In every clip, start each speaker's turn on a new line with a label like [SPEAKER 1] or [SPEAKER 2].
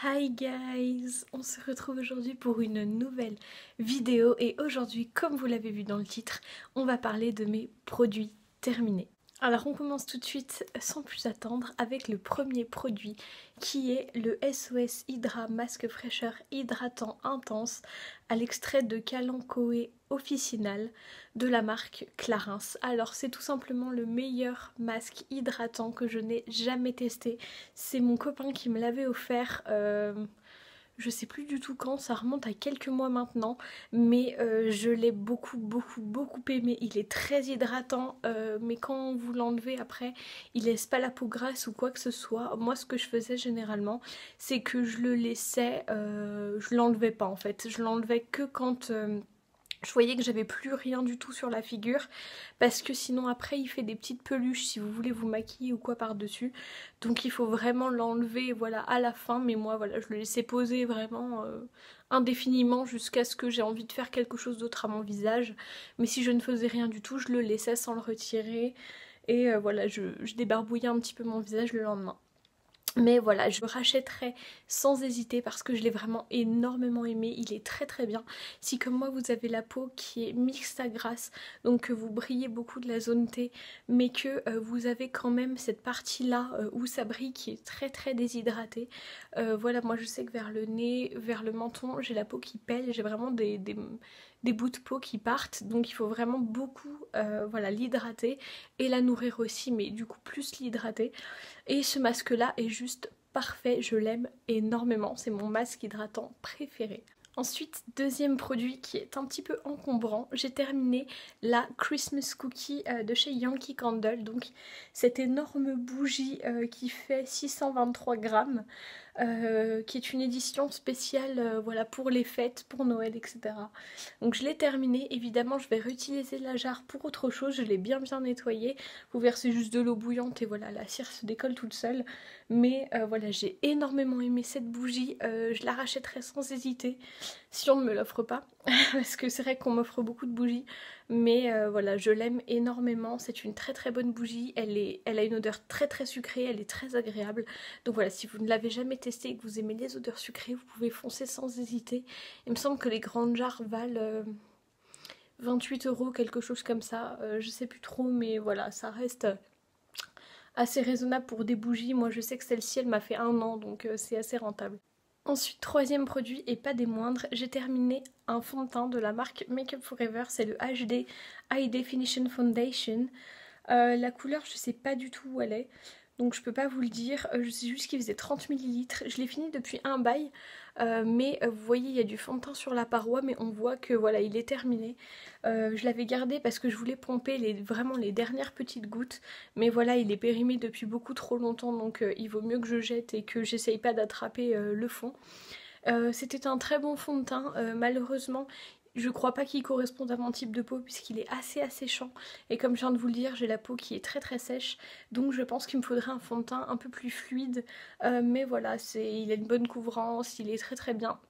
[SPEAKER 1] Hi guys, on se retrouve aujourd'hui pour une nouvelle vidéo et aujourd'hui, comme vous l'avez vu dans le titre, on va parler de mes produits terminés. Alors on commence tout de suite sans plus attendre avec le premier produit qui est le SOS Hydra Masque Fraîcheur Hydratant Intense à l'extrait de Kalanchoé Officinal de la marque Clarins. Alors c'est tout simplement le meilleur masque hydratant que je n'ai jamais testé. C'est mon copain qui me l'avait offert. Je sais plus du tout quand, ça remonte à quelques mois maintenant, mais je l'ai beaucoup aimé. Il est très hydratant, mais quand vous l'enlevez après, il laisse pas la peau grasse ou quoi que ce soit. Moi, ce que je faisais généralement, c'est que je le laissais, je l'enlevais pas en fait. Je l'enlevais que quand je voyais que j'avais plus rien du tout sur la figure, parce que sinon après il fait des petites peluches si vous voulez vous maquiller ou quoi par-dessus, donc il faut vraiment l'enlever voilà à la fin. Mais moi voilà, je le laissais poser vraiment indéfiniment jusqu'à ce que j'ai envie de faire quelque chose d'autre à mon visage, mais si je ne faisais rien du tout, je le laissais sans le retirer et voilà, je débarbouillais un petit peu mon visage le lendemain. Mais voilà, je le rachèterai sans hésiter parce que je l'ai vraiment énormément aimé, il est très bien. Si comme moi vous avez la peau qui est mixte à grasse, donc que vous brillez beaucoup de la zone T, mais que vous avez quand même cette partie là où ça brille qui est très déshydratée. Voilà, moi je sais que vers le nez, vers le menton, j'ai la peau qui pèle, j'ai vraiment des bouts de peau qui partent, donc il faut vraiment beaucoup voilà, l'hydrater et la nourrir aussi, mais du coup plus l'hydrater. Et ce masque là est juste parfait, je l'aime énormément, c'est mon masque hydratant préféré. Ensuite, deuxième produit qui est un petit peu encombrant, j'ai terminé la Christmas Cookie de chez Yankee Candle, donc cette énorme bougie qui fait 623 grammes, qui est une édition spéciale voilà, pour les fêtes, pour Noël, etc. Donc je l'ai terminée, évidemment je vais réutiliser la jarre pour autre chose, je l'ai bien nettoyée, vous versez juste de l'eau bouillante et voilà, la cire se décolle toute seule. Mais voilà, j'ai énormément aimé cette bougie, je la rachèterai sans hésiter si on ne me l'offre pas, parce que c'est vrai qu'on m'offre beaucoup de bougies, mais voilà, je l'aime énormément, c'est une très bonne bougie, elle a une odeur très sucrée, elle est très agréable, donc voilà, si vous ne l'avez jamais testée et que vous aimez les odeurs sucrées, vous pouvez foncer sans hésiter. Il me semble que les grandes jarres valent 28 €, quelque chose comme ça, je sais plus trop, mais voilà, ça reste assez raisonnable pour des bougies. Moi je sais que celle-ci elle m'a fait 1 an, donc c'est assez rentable. Ensuite, troisième produit et pas des moindres, j'ai terminé un fond de teint de la marque Makeup Forever, c'est le HD High Definition Foundation. La couleur, je sais pas du tout où elle est, donc je peux pas vous le dire, je sais juste qu'il faisait 30 ml, je l'ai fini depuis un bail, mais vous voyez il y a du fond de teint sur la paroi, mais on voit que voilà il est terminé. Je l'avais gardé parce que je voulais pomper vraiment les dernières petites gouttes, mais voilà il est périmé depuis beaucoup trop longtemps, donc il vaut mieux que je jette et que j'essaye pas d'attraper le fond. C'était un très bon fond de teint, malheureusement je crois pas qu'il corresponde à mon type de peau puisqu'il est assez asséchant, et comme je viens de vous le dire, j'ai la peau qui est très sèche, donc je pense qu'il me faudrait un fond de teint un peu plus fluide, mais voilà, il a une bonne couvrance, il est très bien.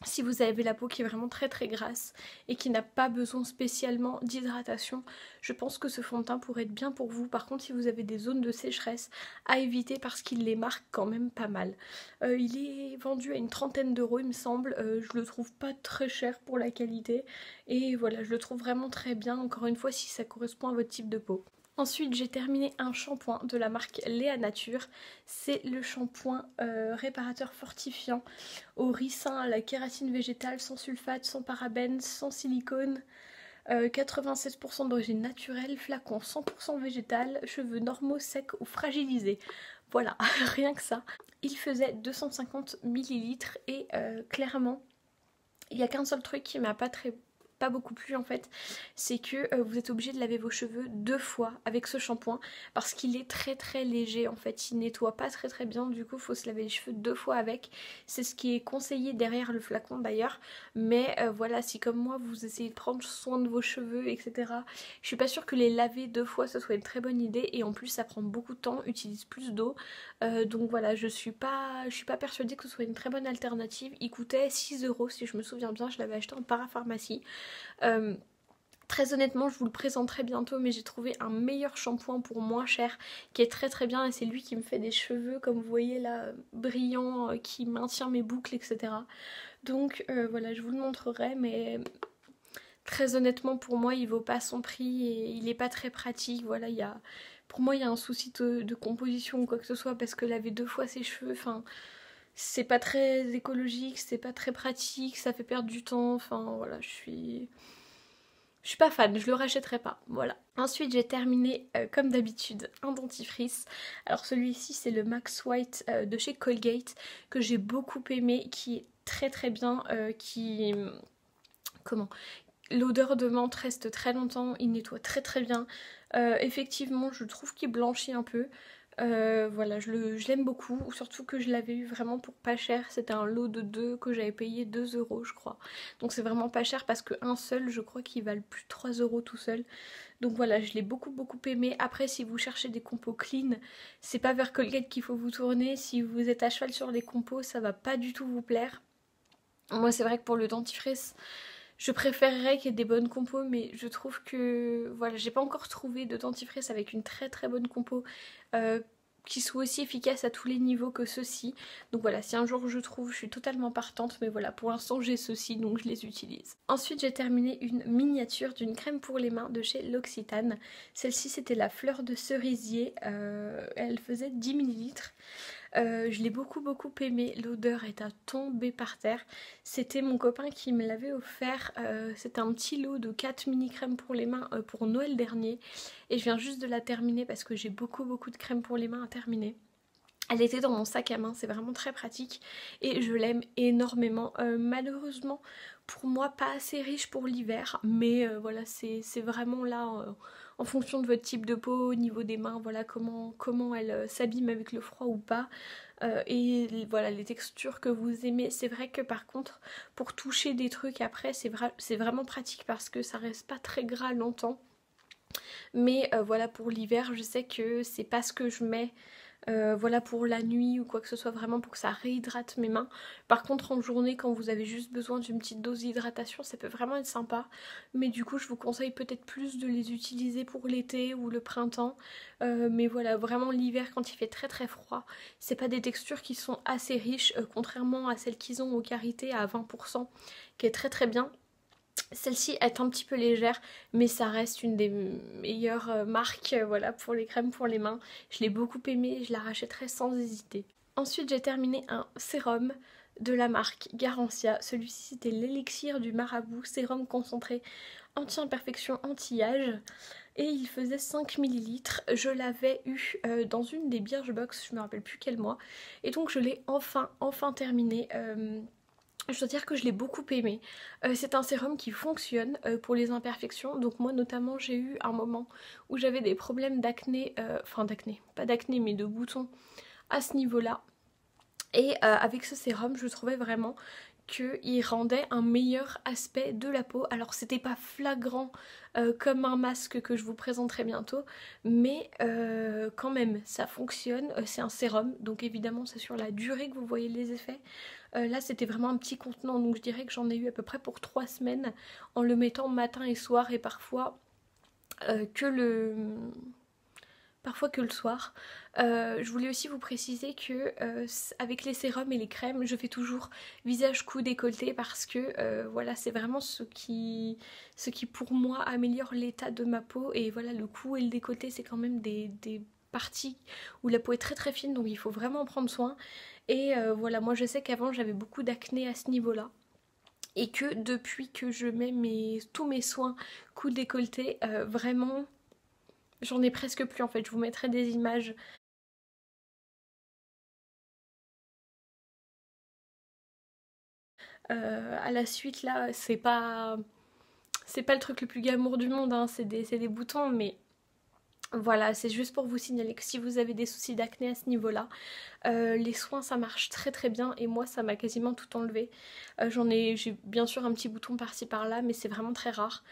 [SPEAKER 1] Si vous avez la peau qui est vraiment très grasse et qui n'a pas besoin spécialement d'hydratation, je pense que ce fond de teint pourrait être bien pour vous. Par contre, si vous avez des zones de sécheresse, à éviter parce qu'il les marque quand même pas mal. Il est vendu à une 30aine d'euros il me semble, je le trouve pas très cher pour la qualité et voilà, je le trouve vraiment très bien, encore une fois si ça correspond à votre type de peau. Ensuite, j'ai terminé un shampoing de la marque Léa Nature. C'est le shampoing réparateur fortifiant au ricin, à la kératine végétale, sans sulfate, sans parabènes, sans silicone. 96% d'origine naturelle, flacon 100% végétal, cheveux normaux, secs ou fragilisés. Voilà, rien que ça. Il faisait 250 ml et clairement, il n'y a qu'un seul truc qui m'a pas beaucoup plu en fait, c'est que vous êtes obligé de laver vos cheveux 2 fois avec ce shampoing parce qu'il est très léger en fait, il nettoie pas très bien, du coup il faut se laver les cheveux 2 fois avec, c'est ce qui est conseillé derrière le flacon d'ailleurs, mais voilà, si comme moi vous essayez de prendre soin de vos cheveux etc, je suis pas sûre que les laver 2 fois ce soit une très bonne idée, et en plus ça prend beaucoup de temps, utilise plus d'eau, donc voilà, je suis pas persuadée que ce soit une très bonne alternative. Il coûtait 6 € si je me souviens bien, je l'avais acheté en parapharmacie. Très honnêtement, je vous le présenterai bientôt, mais j'ai trouvé un meilleur shampoing pour moins cher qui est très très bien et c'est lui qui me fait des cheveux comme vous voyez là, brillants, qui maintient mes boucles, etc. Donc voilà, je vous le montrerai, mais très honnêtement pour moi il vaut pas son prix et il est pas très pratique. Voilà, pour moi il y a un souci de composition ou quoi que ce soit parce que laver 2 fois ses cheveux, enfin c'est pas très écologique, c'est pas très pratique, ça fait perdre du temps, enfin voilà, je suis pas fan, je le rachèterai pas, voilà. Ensuite j'ai terminé comme d'habitude un dentifrice. Alors celui-ci c'est le Max White de chez Colgate que j'ai beaucoup aimé, qui est très très bien, comment, l'odeur de menthe reste très longtemps, il nettoie très très bien. Effectivement je trouve qu'il blanchit un peu. Voilà, je l'aime beaucoup, surtout que je l'avais eu vraiment pour pas cher. C'était un lot de 2 que j'avais payé 2 € je crois. Donc c'est vraiment pas cher parce qu'un seul, je crois qu'il valent plus de 3 € tout seul. Donc voilà, je l'ai beaucoup aimé. Après, si vous cherchez des compos clean, c'est pas vers Colgate qu'il faut vous tourner. Si vous êtes à cheval sur les compos, ça va pas du tout vous plaire. Moi c'est vrai que pour le dentifrice, je préférerais qu'il y ait des bonnes compos, mais je trouve que voilà, j'ai pas encore trouvé de dentifrice avec une très bonne compo qui soit aussi efficace à tous les niveaux que ceux-ci. Donc voilà, si un jour je trouve, je suis totalement partante, mais voilà, pour l'instant j'ai ceux-ci, donc je les utilise. Ensuite j'ai terminé une miniature d'une crème pour les mains de chez L'Occitane. Celle-ci c'était la fleur de cerisier, elle faisait 10 ml. Je l'ai beaucoup aimée, l'odeur est à tomber par terre. C'était mon copain qui me l'avait offert, c'était un petit lot de 4 mini crèmes pour les mains pour Noël dernier. Et je viens juste de la terminer parce que j'ai beaucoup de crèmes pour les mains à terminer. Elle était dans mon sac à main, c'est vraiment très pratique et je l'aime énormément. Malheureusement pour moi pas assez riche pour l'hiver, mais voilà, c'est vraiment là en fonction de votre type de peau, au niveau des mains, voilà comment elle s'abîme avec le froid ou pas. Et voilà, les textures que vous aimez. C'est vrai que par contre pour toucher des trucs après c'est vraiment pratique parce que ça reste pas très gras longtemps. Mais voilà, pour l'hiver je sais que c'est pas ce que je mets. Voilà, pour la nuit ou quoi que ce soit, vraiment pour que ça réhydrate mes mains. Par contre en journée, quand vous avez juste besoin d'une petite dose d'hydratation, ça peut vraiment être sympa. Mais du coup je vous conseille peut-être plus de les utiliser pour l'été ou le printemps. Mais voilà, vraiment l'hiver quand il fait très froid, c'est pas des textures qui sont assez riches, contrairement à celles qu'ils ont au Karité à 20%, qui est très bien. Celle-ci est un petit peu légère, mais ça reste une des meilleures marques voilà, pour les crèmes pour les mains. Je l'ai beaucoup aimée, je la rachèterai sans hésiter. Ensuite j'ai terminé un sérum de la marque Garancia. Celui-ci c'était l'élixir du marabout, sérum concentré anti-imperfection, anti-âge. Et il faisait 5 ml. Je l'avais eu dans une des Birchbox, je me rappelle plus quel mois. Et donc je l'ai enfin terminé. Je dois dire que je l'ai beaucoup aimé. C'est un sérum qui fonctionne pour les imperfections. Donc moi notamment j'ai eu un moment où j'avais des problèmes d'acné, enfin d'acné, pas d'acné mais de boutons à ce niveau-là. Et avec ce sérum je trouvais vraiment qu'il rendait un meilleur aspect de la peau. Alors c'était pas flagrant comme un masque que je vous présenterai bientôt, mais quand même ça fonctionne. C'est un sérum, donc évidemment c'est sur la durée que vous voyez les effets. Là c'était vraiment un petit contenant, donc je dirais que j'en ai eu à peu près pour 3 semaines en le mettant matin et soir et parfois que le soir. Je voulais aussi vous préciser que avec les sérums et les crèmes, je fais toujours visage, cou, décolleté parce que voilà, c'est vraiment ce qui pour moi améliore l'état de ma peau. Et voilà, le cou et le décolleté c'est quand même des parties où la peau est très fine, donc il faut vraiment en prendre soin. Et voilà, moi je sais qu'avant j'avais beaucoup d'acné à ce niveau-là. Et que depuis que je mets tous mes soins cou décolleté, vraiment j'en ai presque plus en fait. Je vous mettrai des images. À la suite là, c'est pas le truc le plus glamour du monde, hein. C'est des boutons, mais voilà, c'est juste pour vous signaler que si vous avez des soucis d'acné à ce niveau-là, les soins ça marche très bien et moi ça m'a quasiment tout enlevé. J'ai bien sûr un petit bouton par-ci par-là, mais c'est vraiment très rare.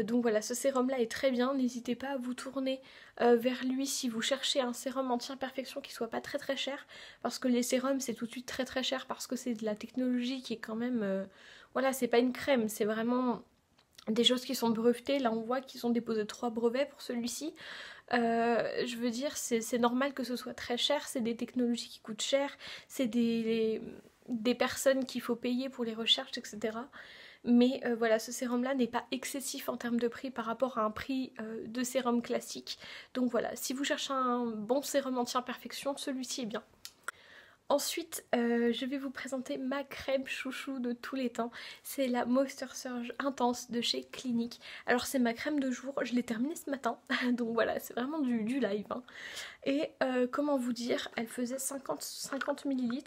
[SPEAKER 1] Donc voilà, ce sérum là est très bien, n'hésitez pas à vous tourner vers lui si vous cherchez un sérum anti-imperfection qui soit pas très cher, parce que les sérums c'est tout de suite très cher parce que c'est de la technologie qui est quand même... voilà, c'est pas une crème, c'est vraiment des choses qui sont brevetées. Là on voit qu'ils ont déposé 3 brevets pour celui-ci. Je veux dire, c'est normal que ce soit très cher, c'est des technologies qui coûtent cher, c'est des personnes qu'il faut payer pour les recherches, etc. Mais voilà, ce sérum là n'est pas excessif en termes de prix par rapport à un prix de sérum classique. Donc voilà, si vous cherchez un bon sérum anti-imperfection, celui-ci est bien. Ensuite, je vais vous présenter ma crème chouchou de tous les temps. C'est la Moisture Surge Intense de chez Clinique. Alors c'est ma crème de jour, je l'ai terminée ce matin. Donc voilà, c'est vraiment du live. Hein. Et comment vous dire, elle faisait 50 ml.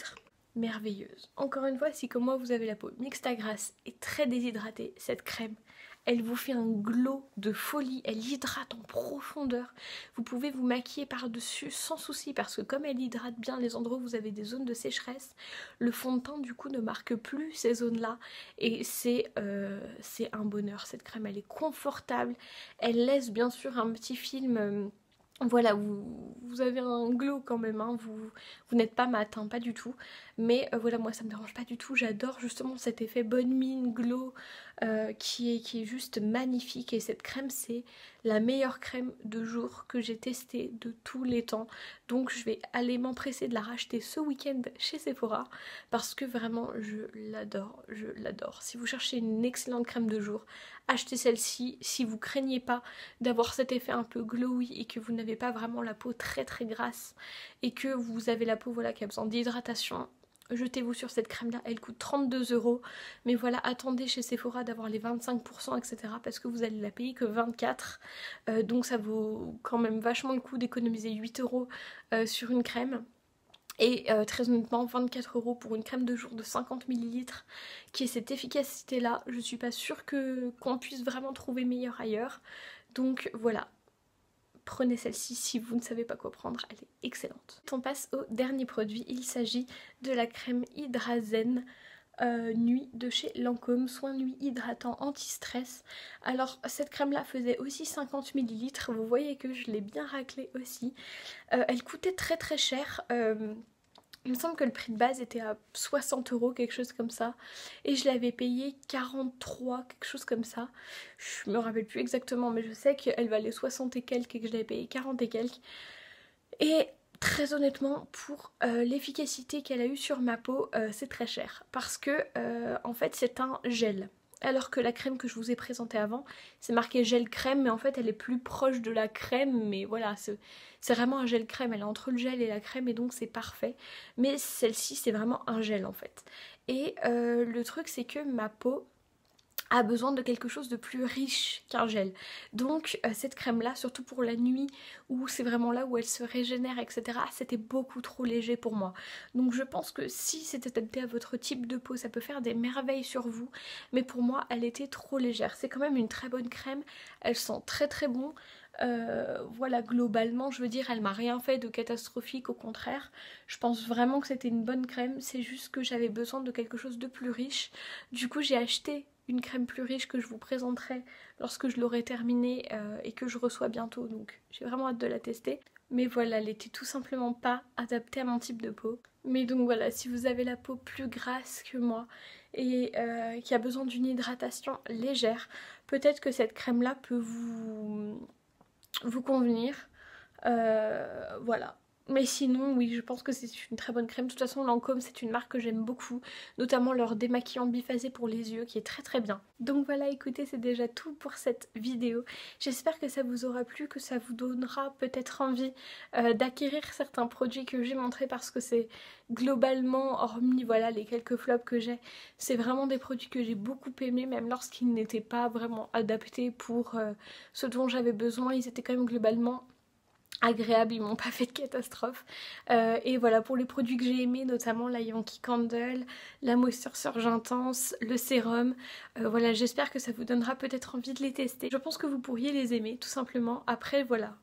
[SPEAKER 1] Merveilleuse. Encore une fois, si comme moi vous avez la peau mixte à grasse et très déshydratée, cette crème, elle vous fait un glow de folie, elle hydrate en profondeur. Vous pouvez vous maquiller par-dessus sans souci parce que comme elle hydrate bien les endroits où vous avez des zones de sécheresse, le fond de teint du coup ne marque plus ces zones-là et c'est un bonheur. Cette crème, elle est confortable, elle laisse bien sûr un petit film... Voilà, vous avez un glow quand même, hein. Vous n'êtes pas mat, hein, pas du tout. Mais voilà, moi ça me dérange pas du tout, j'adore justement cet effet bonne mine, glow, qui est juste magnifique. Et cette crème, c'est la meilleure crème de jour que j'ai testée de tous les temps. Donc je vais aller m'empresser de la racheter ce week-end chez Sephora, parce que vraiment je l'adore, je l'adore. Si vous cherchez une excellente crème de jour, achetez celle-ci. Si vous craignez pas d'avoir cet effet un peu glowy et que vous n'avez pas vraiment la peau très très grasse et que vous avez la peau voilà, qui a besoin d'hydratation, jetez-vous sur cette crème là, elle coûte 32 €. Mais voilà, attendez chez Sephora d'avoir les 25% etc. parce que vous allez la payer que 24 €. Donc ça vaut quand même vachement le coup d'économiser 8 € sur une crème. Et très honnêtement, 24 € pour une crème de jour de 50 ml qui ait cette efficacité là, je suis pas sûre qu'on puisse vraiment trouver meilleur ailleurs. Donc voilà, prenez celle-ci si vous ne savez pas quoi prendre, elle est excellente. On passe au dernier produit, il s'agit de la crème Hydrazen nuit de chez Lancôme, soin nuit hydratant anti-stress. Alors cette crème là faisait aussi 50 ml, vous voyez que je l'ai bien raclée aussi. Elle coûtait très très cher. Il me semble que le prix de base était à 60 €, quelque chose comme ça. Et je l'avais payé 43, quelque chose comme ça. Je me rappelle plus exactement, mais je sais qu'elle valait 60 et quelques et que je l'avais payé 40 et quelques. Et très honnêtement, pour l'efficacité qu'elle a eue sur ma peau, c'est très cher. Parce que, en fait, c'est un gel. Alors que la crème que je vous ai présentée avant, c'est marqué gel crème, mais en fait elle est plus proche de la crème, mais voilà, c'est vraiment un gel crème, elle est entre le gel et la crème et donc c'est parfait. Mais celle-ci c'est vraiment un gel en fait. Et le truc c'est que ma peau a besoin de quelque chose de plus riche qu'un gel. Donc cette crème là, surtout pour la nuit où c'est vraiment là où elle se régénère etc, c'était beaucoup trop léger pour moi. Donc je pense que si c'est adapté à votre type de peau, ça peut faire des merveilles sur vous, mais pour moi elle était trop légère. C'est quand même une très bonne crème, elle sent très très bon. Voilà, globalement je veux dire elle m'a rien fait de catastrophique, au contraire je pense vraiment que c'était une bonne crème, c'est juste que j'avais besoin de quelque chose de plus riche. Du coup j'ai acheté une crème plus riche que je vous présenterai lorsque je l'aurai terminée et que je reçois bientôt, donc j'ai vraiment hâte de la tester. Mais voilà, elle était tout simplement pas adaptée à mon type de peau. Mais donc voilà, si vous avez la peau plus grasse que moi et qui a besoin d'une hydratation légère, peut-être que cette crème là peut vous convenir. Voilà. Mais sinon, oui, je pense que c'est une très bonne crème. De toute façon, Lancôme, c'est une marque que j'aime beaucoup, notamment leur démaquillant biphasé pour les yeux, qui est très très bien. Donc voilà, écoutez, c'est déjà tout pour cette vidéo. J'espère que ça vous aura plu, que ça vous donnera peut-être envie d'acquérir certains produits que j'ai montrés, parce que c'est globalement, hormis voilà les quelques flops que j'ai, c'est vraiment des produits que j'ai beaucoup aimés, même lorsqu'ils n'étaient pas vraiment adaptés pour ce dont j'avais besoin. Ils étaient quand même globalement agréables, ils m'ont pas fait de catastrophe. Et voilà, pour les produits que j'ai aimés, notamment la Yankee Candle, la Moisture Surge Intense, le sérum, voilà, j'espère que ça vous donnera peut-être envie de les tester. Je pense que vous pourriez les aimer, tout simplement. Après, voilà,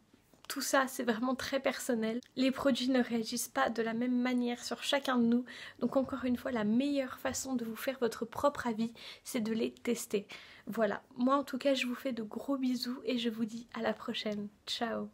[SPEAKER 1] tout ça c'est vraiment très personnel. Les produits ne réagissent pas de la même manière sur chacun de nous. Donc encore une fois, la meilleure façon de vous faire votre propre avis, c'est de les tester. Voilà, moi en tout cas je vous fais de gros bisous et je vous dis à la prochaine. Ciao.